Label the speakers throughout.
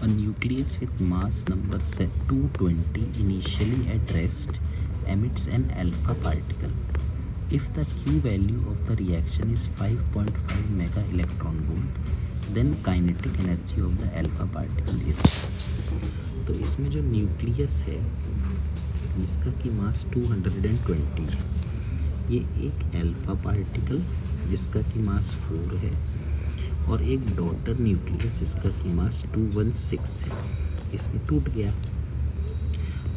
Speaker 1: A nucleus with mass number set 220 initially at rest emits an alpha particle. If the Q value of the reaction is 5.5 mega electron volt, then kinetic energy of the alpha particle is. तो इसमें जो nucleus है जिसका कि मास 220 है, ये एक alpha particle जिसका कि मास 4 है और एक डॉटर न्यूक्लियस जिसका कि मास 216 है, इसमें टूट गया।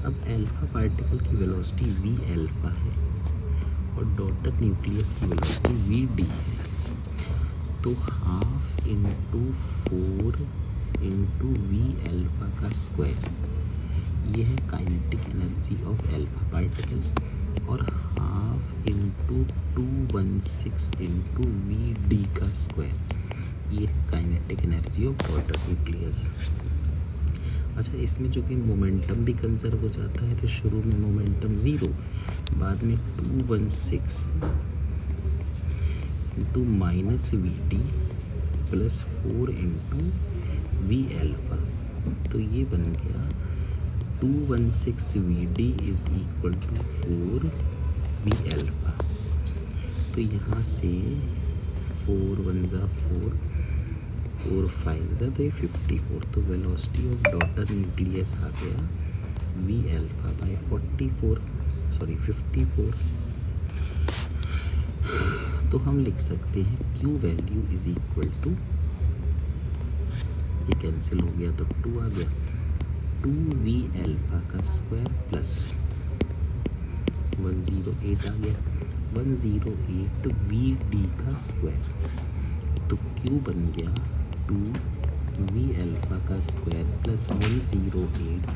Speaker 1: अब अल्फा पार्टिकल की वेलोसिटी v अल्फा है और डॉटर न्यूक्लियस की वेलोसिटी v d है। तो half into 4 into we alpha का स्क्वायर, ये है kinetic energy of alpha particle, और half into 216 into V D का स्क्वायर, ये है kinetic energy of daughter nucleus. अच्छा, इसमें जो कि मोमेंटम भी कंजर्व हो जाता है, तो शुरू में मोमेंटम 0, बाद में 216 into minus v d plus 4 into we alpha, तो ये बन गया 216 v d is equal to 4 v alpha. तो यहाँ से 4 1 ज़ा 4, 4 5 ज़ा, तो ये 54। तो वेलोसिटी ऑफ डॉटर न्यूक्लियस आ गया वी अल्फा बाई 54। तो हम लिख सकते हैं Q value is equal to, ये कैंसिल हो गया तो 2 आ गया, 2v अल्फा का स्क्वायर प्लस 108 आ गया, 108 वी डी का स्क्वायर। तो Q बन गया 2v अल्फा का स्क्वायर प्लस 108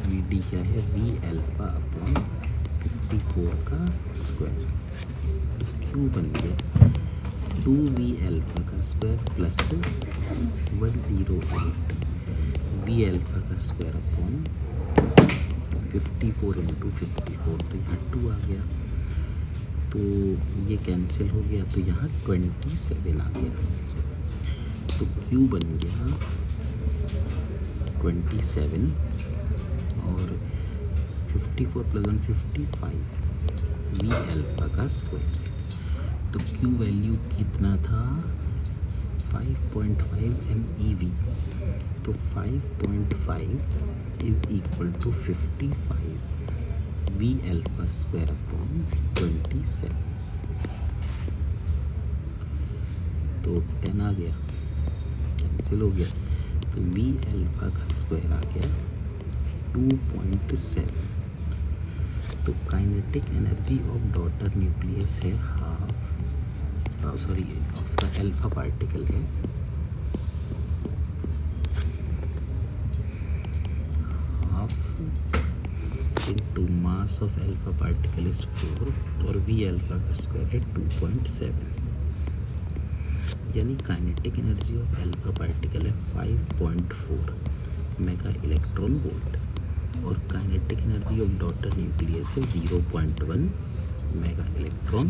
Speaker 1: वी डी क्या है, वी अल्फा अपॉन 54 का स्क्वायर। तो Q बन गया 2v अल्फा का स्क्वायर प्लस 108 वी अल्फा का स्क्वायर अपॉन 54 इंटू 54, तो यहाँ 2 आ गया, तो ये कैंसिल हो गया, तो यहाँ 27 आ गया। तो Q बन गया 27 और 54 प्लस 1 55 वी अल्फा का स्क्वायर। तो Q वैल्यू कितना था, 5.5 MeV। तो 5.5 is equal to 55 v alpha square upon 27। तो 10 आ गया, कैंसिल हो गया, तो वी अल्फा का स्क्वायर आ गया 2.7। तो kinetic energy of daughter nucleus है ऑफ द अल्फा पार्टिकल है half into mass of alpha particle is 4 और वी अल्फा का स्क्वायर है 2.7, यानी kinetic energy of alpha particle है 5.4 मेगा इलेक्ट्रॉन वोल्ट और kinetic energy of daughter nucleus है 0.1 mega electron